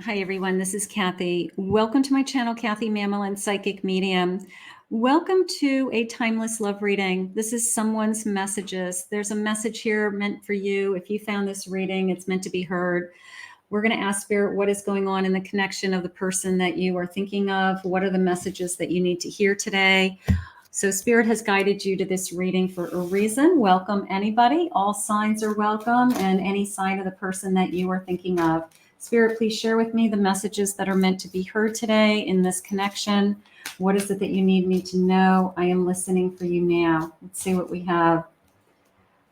Hi, everyone. This is Kathy. Welcome to my channel, Kathy Mamelin, Psychic Medium. Welcome to a timeless love reading. This is someone's messages. There's a message here meant for you. If you found this reading, it's meant to be heard. We're going to ask Spirit what is going on in the connection of the person that you are thinking of. What are the messages that you need to hear today? So Spirit has guided you to this reading for a reason. Welcome, anybody. All signs are welcome, and any sign of the person that you are thinking of. Spirit, please share with me the messages that are meant to be heard today in this connection. What is it that you need me to know? I am listening for you now. Let's see what we have.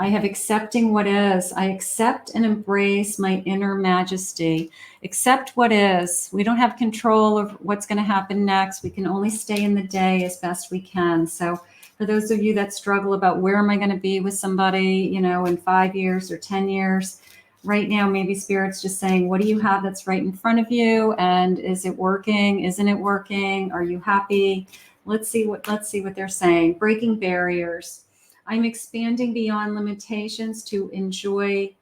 I have accepting what is. I accept and embrace my inner majesty. Accept what is. We don't have control of what's going to happen next. We can only stay in the day as best we can. So for those of you that struggle about where am I going to be with somebody, in 5 years or 10 years, right now, maybe Spirit's just saying, what do you have that's right in front of you? And is it working? Isn't it working? Are you happy? Let's see what they're saying. Breaking barriers. I'm expanding beyond limitations to enjoy,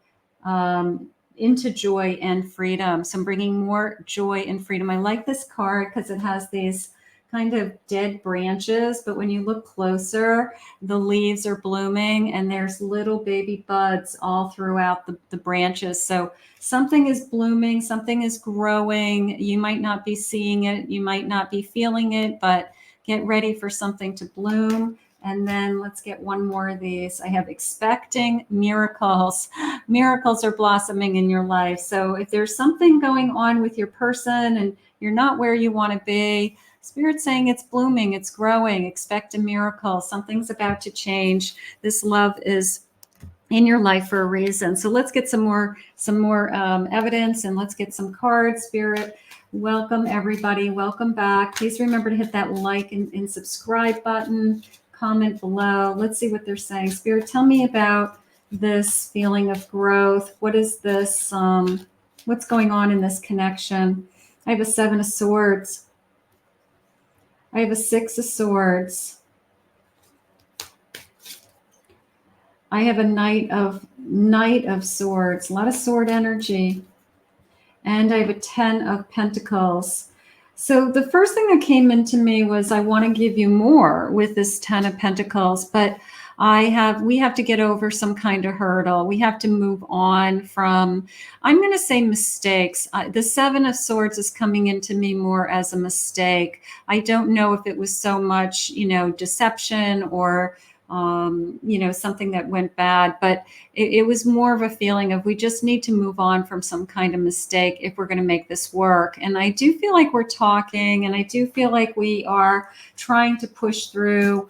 into joy and freedom. So I'm bringing more joy and freedom. I like this card because it has these kind of dead branches, but when you look closer, the leaves are blooming and there's little baby buds all throughout the branches. So something is blooming, something is growing. You might not be seeing it, you might not be feeling it, but get ready for something to bloom. And then let's get one more of these. I have expecting miracles. Miracles are blossoming in your life. So if there's something going on with your person and you're not where you want to be, Spirit's saying it's blooming, it's growing, expect a miracle. Something's about to change. This love is in your life for a reason. So let's get some more evidence, and let's get some cards. Spirit, welcome everybody. Welcome back. Please remember to hit that like and subscribe button. Comment below. Let's see what they're saying. Spirit, tell me about this feeling of growth. What is this? What's going on in this connection? I have a 7 of Swords. I have a 6 of Swords. I have a Knight of Swords. A lot of sword energy. And I have a 10 of Pentacles. So the first thing that came into me was I want to give you more with this 10 of Pentacles, but we have to get over some kind of hurdle. We have to move on from, I'm going to say, mistakes. The 7 of Swords is coming into me more as a mistake. I don't know if it was so much, deception or something that went bad, but it was more of a feeling of we just need to move on from some kind of mistake if we're going to make this work. And I do feel like we're talking, and I do feel like we are trying to push through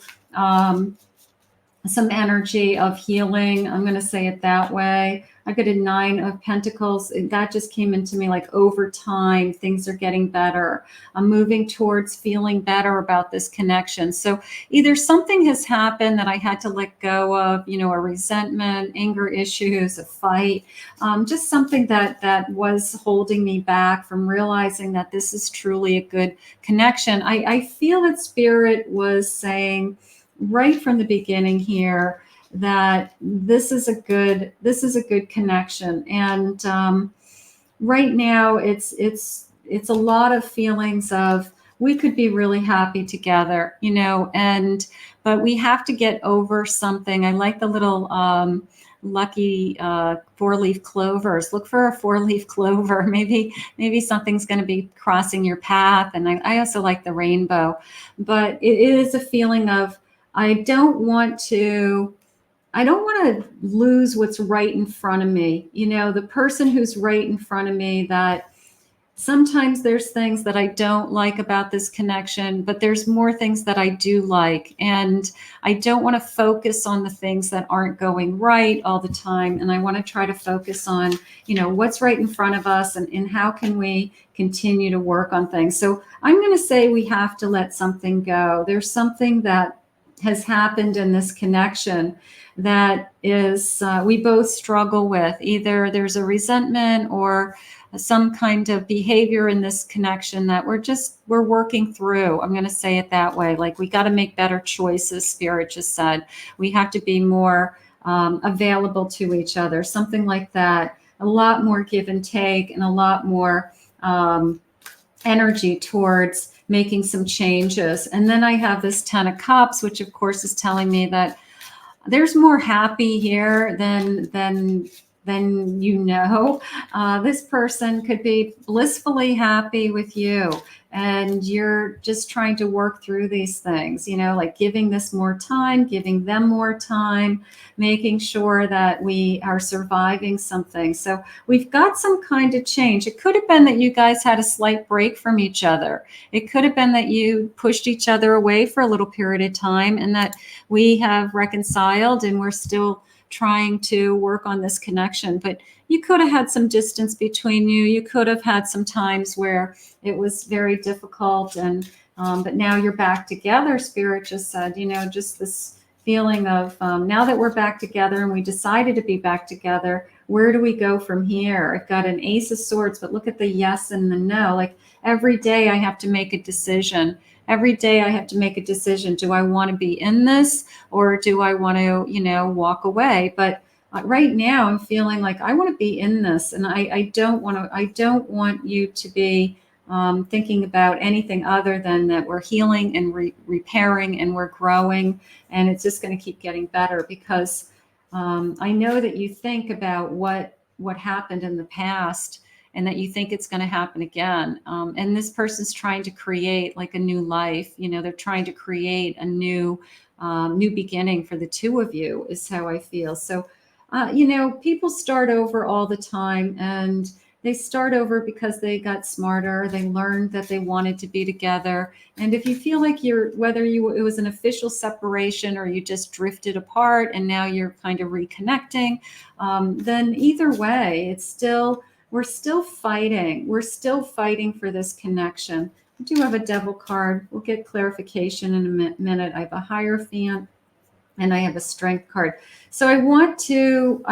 some energy of healing. I'm going to say it that way. I got a 9 of Pentacles. That just came into me like over time, things are getting better. I'm moving towards feeling better about this connection. So either something has happened that I had to let go of, a resentment, anger issues, a fight, just something that was holding me back from realizing that this is truly a good connection. I feel that Spirit was saying right from the beginning here that this is a good connection, and right now it's a lot of feelings of we could be really happy together, but we have to get over something. I like the little lucky 4-leaf clovers. Look for a 4-leaf clover. Maybe something's going to be crossing your path. And I also like the rainbow, but it is a feeling of I don't want to lose what's right in front of me. The person who's right in front of me, that sometimes there's things that I don't like about this connection, but there's more things that I do like. And I don't want to focus on the things that aren't going right all the time. And I want to try to focus on, what's right in front of us and how can we continue to work on things. So I'm going to say we have to let something go. There's something that has happened in this connection that is we both struggle with. Either there's a resentment or some kind of behavior in this connection that we're working through. I'm going to say it that way. Like, we got to make better choices. Spirit just said we have to be more available to each other, something like that. A lot more give and take, and a lot more energy towards making some changes. And then I have this 10 of Cups, which of course is telling me that there's more happy here than this person could be blissfully happy with you, and you're just trying to work through these things, like giving this more time, giving them more time, making sure that we are surviving something. So we've got some kind of change. It could have been that you guys had a slight break from each other. It could have been that you pushed each other away for a little period of time, and that we have reconciled and we're still trying to work on this connection. But you could have had some distance between you. You could have had some times where it was very difficult, and but now you're back together. Spirit just said, just this feeling of now that we're back together and we decided to be back together, where do we go from here? I've got an Ace of Swords, but look at the yes and the no. Like every day I have to make a decision. Every day I have to make a decision. Do I want to be in this, or do I want to, walk away? But right now I'm feeling like I want to be in this, and I don't want you to be thinking about anything other than that we're healing and repairing and we're growing, and it's just going to keep getting better, because I know that you think about what happened in the past, and that you think it's going to happen again. And this person's trying to create like a new life. They're trying to create a new beginning for the two of you, is how I feel. So, people start over all the time, and they start over because they got smarter. They learned that they wanted to be together. And if you feel like it was an official separation, or you just drifted apart and now you're kind of reconnecting, then either way, we're still fighting. We're still fighting for this connection. I do have a Devil card. We'll get clarification in a minute. I have a Hierophant, and I have a Strength card. So I want to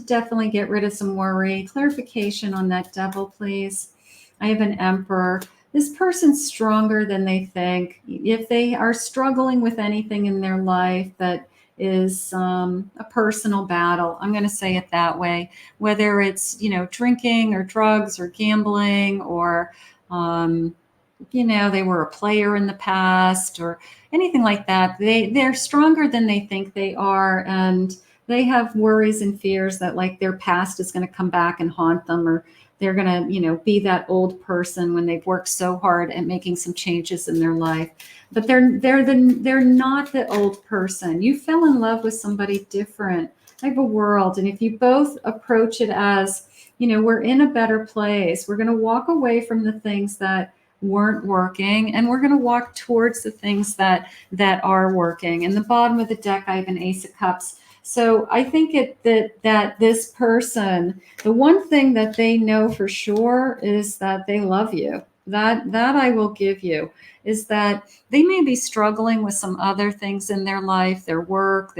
definitely get rid of some worry. Clarification on that Devil, please. I have an Emperor. This person's stronger than they think. If they are struggling with anything in their life that is a personal battle, I'm going to say it that way, whether it's, drinking or drugs or gambling, or, they were a player in the past or anything like that. They're stronger than they think they are. And they have worries and fears that like their past is going to come back and haunt them, or they're going to, be that old person when they've worked so hard at making some changes in their life. But they're not the old person. You fell in love with somebody different. I have a world. And if you both approach it as, we're in a better place, we're going to walk away from the things that weren't working, and we're going to walk towards the things that are working. In the bottom of the deck, I have an Ace of Cups. So I think that this person, the one thing that they know for sure is that they love you. That I will give you, is that they may be struggling with some other things in their life, their work,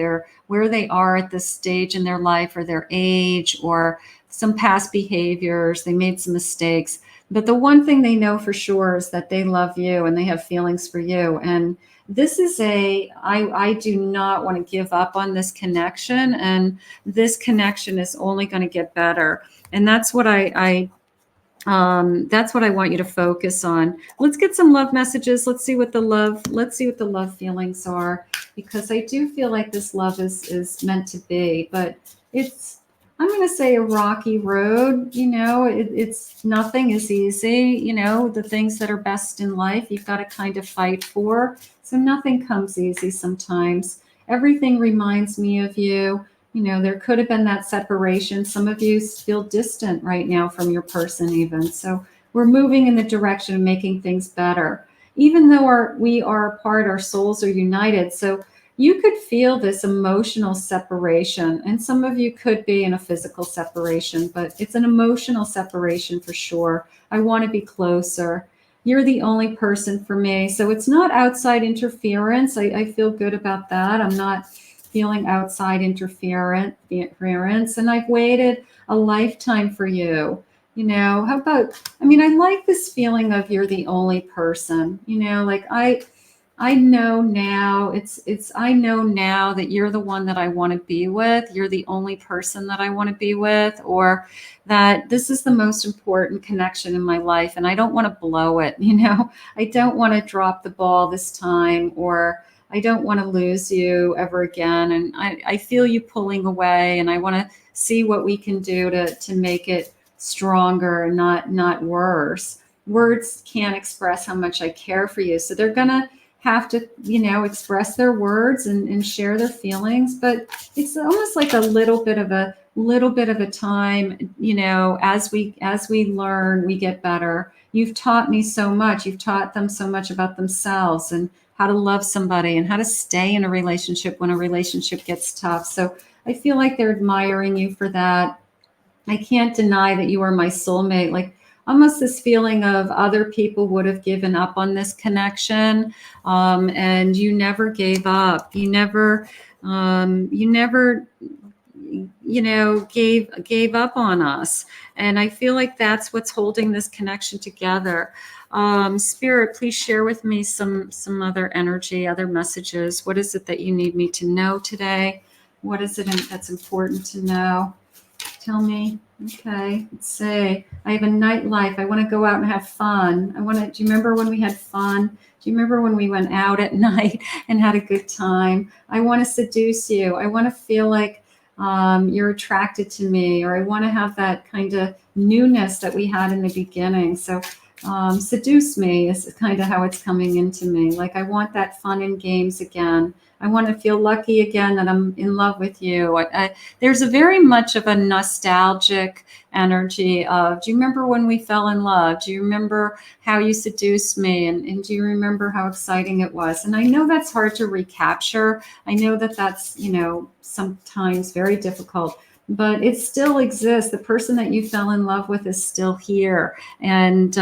where they are at this stage in their life, or their age, or some past behaviors. They made some mistakes. But the one thing they know for sure is that they love you and they have feelings for you. And this is I do not want to give up on this connection. And this connection is only going to get better. And that's what that's what I want you to focus on. Let's get some love messages. Let's see what the love feelings are, because I do feel like this love is meant to be, but I'm going to say a rocky road. It's nothing is easy. The things that are best in life, you've got to kind of fight for. So nothing comes easy sometimes. Everything reminds me of you. There could have been that separation. Some of you feel distant right now from your person even. So we're moving in the direction of making things better. Even though we are apart, our souls are united. So you could feel this emotional separation, and some of you could be in a physical separation, but it's an emotional separation for sure. I want to be closer. You're the only person for me. So it's not outside interference. I feel good about that. I'm not feeling outside interference, and I've waited a lifetime for you. How about, I like this feeling of you're the only person, like I know now, I know now that you're the one that I want to be with. You're the only person that I want to be with, or that this is the most important connection in my life. And I don't want to blow it. I don't want to drop the ball this time, or I don't want to lose you ever again. And I feel you pulling away, and I want to see what we can do to make it stronger and not worse. Words can't express how much I care for you. So they're going to have to, express their words and share their feelings, but it's almost like a little bit of a time, as we learn, we get better. You've taught me so much. You've taught them so much about themselves and how to love somebody and how to stay in a relationship when a relationship gets tough. So I feel like they're admiring you for that. I can't deny that you are my soulmate. Like, almost this feeling of other people would have given up on this connection, and you never gave up. You never gave up on us. And I feel like that's what's holding this connection together. Spirit, please share with me some other energy, other messages. What is it that you need me to know today? What is it that's important to know? Tell me. Okay, let's say I have a nightlife. I want to go out and have fun. Do you remember when we had fun? Do you remember when we went out at night and had a good time? I want to seduce you. I want to feel like you're attracted to me, or I want to have that kind of newness that we had in the beginning. So seduce me is kind of how it's coming into me. Like, I want that fun and games again. I want to feel lucky again that I'm in love with you. There's a very much of a nostalgic energy of, do you remember when we fell in love? Do you remember how you seduced me? And do you remember how exciting it was? And I know that's hard to recapture. I know that that's, sometimes very difficult, but it still exists. The person that you fell in love with is still here. And,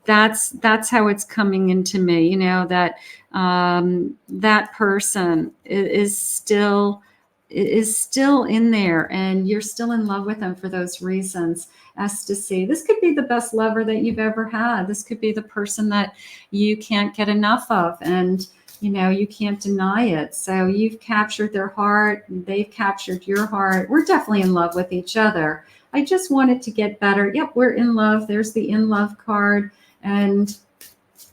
that's how it's coming into me, that that person is still in there, and you're still in love with them for those reasons. Ecstasy. This could be the best lover that you've ever had. This could be the person that you can't get enough of, and you can't deny it. So you've captured their heart, they've captured your heart. We're definitely in love with each other. I just want it to get better. Yep, we're in love. There's the in love card. And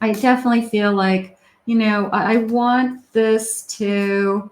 I definitely feel like, I want this to,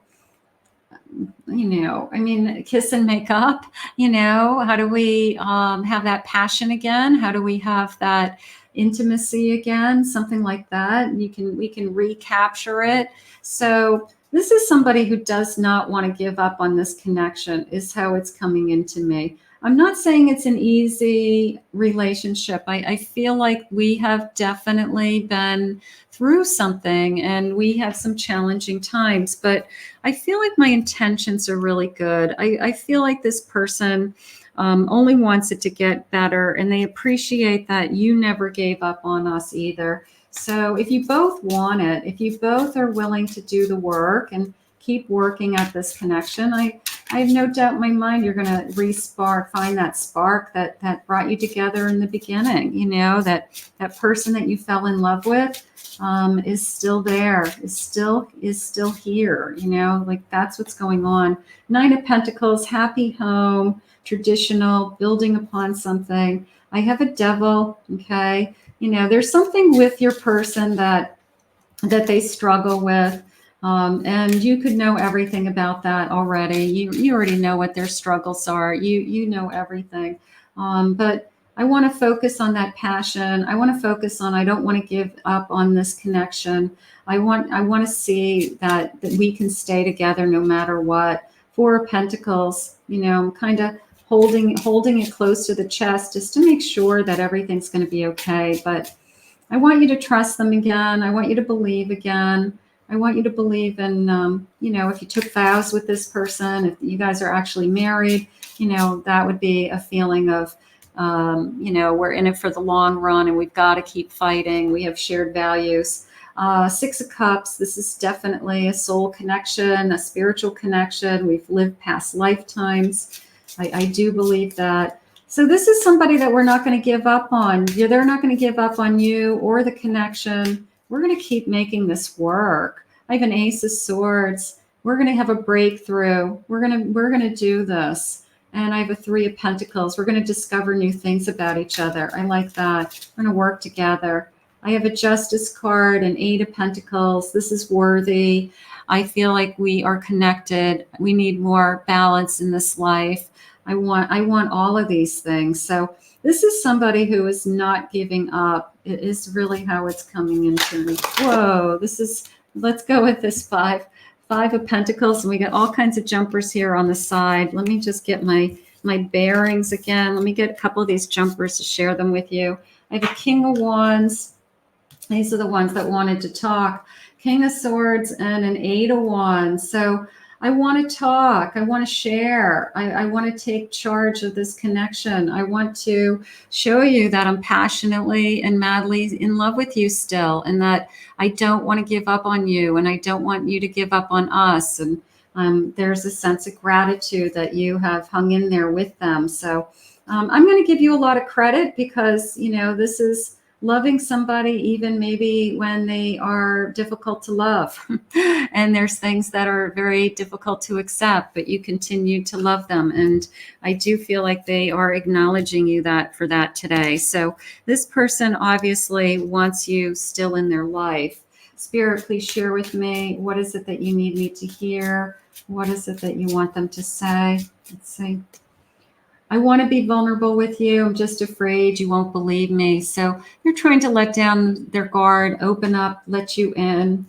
kiss and make up. How do we have that passion again? How do we have that intimacy again? Something like that. We can recapture it. So this is somebody who does not want to give up on this connection, is how it's coming into me. I'm not saying it's an easy relationship. I feel like we have definitely been through something, and we have some challenging times, but I feel like my intentions are really good. I feel like this person only wants it to get better, and they appreciate that you never gave up on us either. So if you both want it, if you both are willing to do the work and keep working at this connection, I have no doubt in my mind you're going to find that spark that brought you together in the beginning. That person that you fell in love with is still there, is still here. Like, that's what's going on. Nine of Pentacles, happy home, traditional, building upon something. I have a Devil. Okay, there's something with your person that they struggle with. And you could know everything about that already. You already know what their struggles are. You know everything. But I want to focus on that passion. I want to focus on, I don't want to give up on this connection. I want to see that we can stay together no matter what. Four of Pentacles, I'm kind of holding it close to the chest just to make sure that everything's going to be okay. But I want you to trust them again. I want you to believe again. I want you to believe in, if you took vows with this person, if you guys are actually married, that would be a feeling of, we're in it for the long run, and we've got to keep fighting. We have shared values. Six of Cups, this is definitely a soul connection, a spiritual connection. We've lived past lifetimes. I do believe that. So this is somebody that we're not going to give up on. They're not going to give up on you or the connection. we're going to keep making this work. I have an Ace of Swords. We're going to have a breakthrough. We're going to do this. And I have a Three of Pentacles. We're going to discover new things about each other. I like that. We're going to work together. I have a Justice card, an Eight of Pentacles. This is worthy. I feel like we are connected. We need more balance in this life. I want all of these things. So this is somebody who is not giving up. It is really how it's coming into me. Whoa, let's go with this Five of Pentacles. And we got all kinds of jumpers here on the side. Let me just get my bearings again. Let me get a couple of these jumpers to share them with you. I have a King of Wands. These are the ones that wanted to talk. King of Swords and an Eight of Wands. So I want to talk. I want to share. I want to take charge of this connection. I want to show you that I'm passionately and madly in love with you still, and that I don't want to give up on you, and I don't want you to give up on us. And there's a sense of gratitude that you have hung in there with them. So I'm going to give you a lot of credit because, this is loving somebody even maybe when they are difficult to love. And there's things that are very difficult to accept, but you continue to love them. And I do feel like they are acknowledging you for that today. So this person obviously wants you still in their life. Spirit, please share with me, what is it that you need me to hear? What is it that you want them to say? Let's see. I want to be vulnerable with you. I'm just afraid you won't believe me. So you're trying to let down their guard, open up, let you in.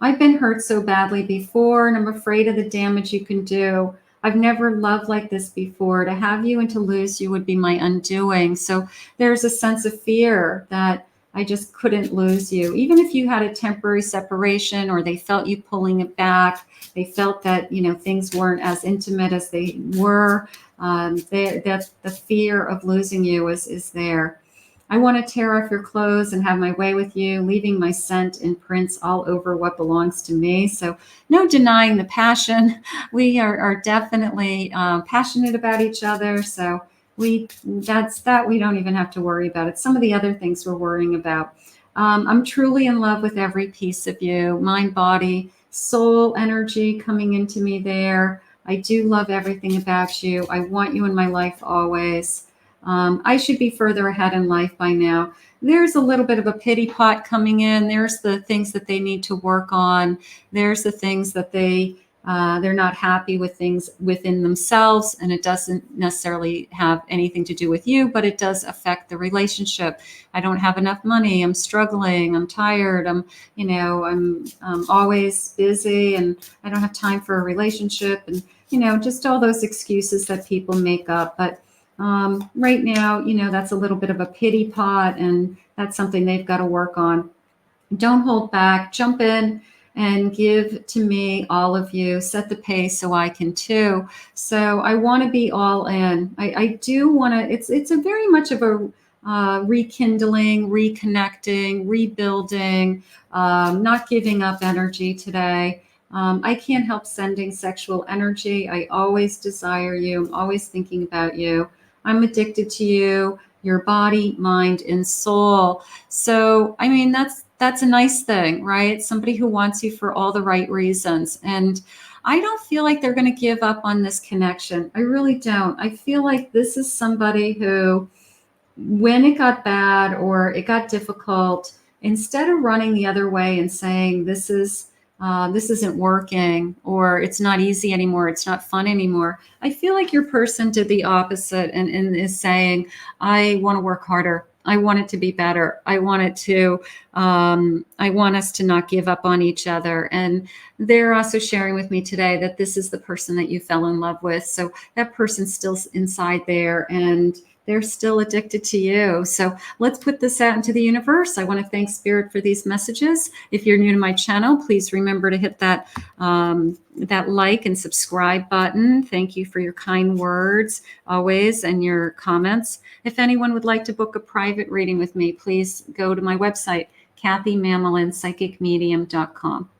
I've been hurt so badly before, and I'm afraid of the damage you can do. I've never loved like this before. To have you and to lose you would be my undoing. So there's a sense of fear that I just couldn't lose you. Even if you had a temporary separation or they felt you pulling it back, they felt that, things weren't as intimate as they were. That the fear of losing you is there. I want to tear off your clothes and have my way with you, leaving my scent and prints all over what belongs to me. So no denying the passion. We are definitely passionate about each other. So we don't even have to worry about it. Some of the other things we're worrying about. I'm truly in love with every piece of you, mind, body, soul, energy coming into me there. I do love everything about you. I want you in my life always. I should be further ahead in life by now. There's a little bit of a pity pot coming in. There's the things that they need to work on. There's the things that they're not happy with things within themselves, and it doesn't necessarily have anything to do with you, but it does affect the relationship. I don't have enough money. I'm struggling. I'm tired. I'm always busy, and I don't have time for a relationship, and just all those excuses that people make up. But right now, that's a little bit of a pity pot, and that's something they've got to work on. Don't hold back. Jump in and give to me, all of you. Set the pace so I can too. So I want to be all in. I do want to. It's a very much of a rekindling, reconnecting, rebuilding, not giving up energy today. I can't help sending sexual energy. I always desire you. I'm always thinking about you. I'm addicted to you, your body, mind, and soul. So, that's a nice thing, right? Somebody who wants you for all the right reasons. And I don't feel like they're going to give up on this connection. I really don't. I feel like this is somebody who, when it got bad or it got difficult, instead of running the other way and saying, this isn't working, or it's not easy anymore, it's not fun anymore, I feel like your person did the opposite and is saying, I want to work harder. I want it to be better. I want us to not give up on each other. And they're also sharing with me today that this is the person that you fell in love with. So that person's still inside there, and they're still addicted to you. So let's put this out into the universe. I want to thank Spirit for these messages. If you're new to my channel, please remember to hit that like and subscribe button. Thank you for your kind words always and your comments. If anyone would like to book a private reading with me, please go to my website, CathyMamolinsPsychicMedium.com.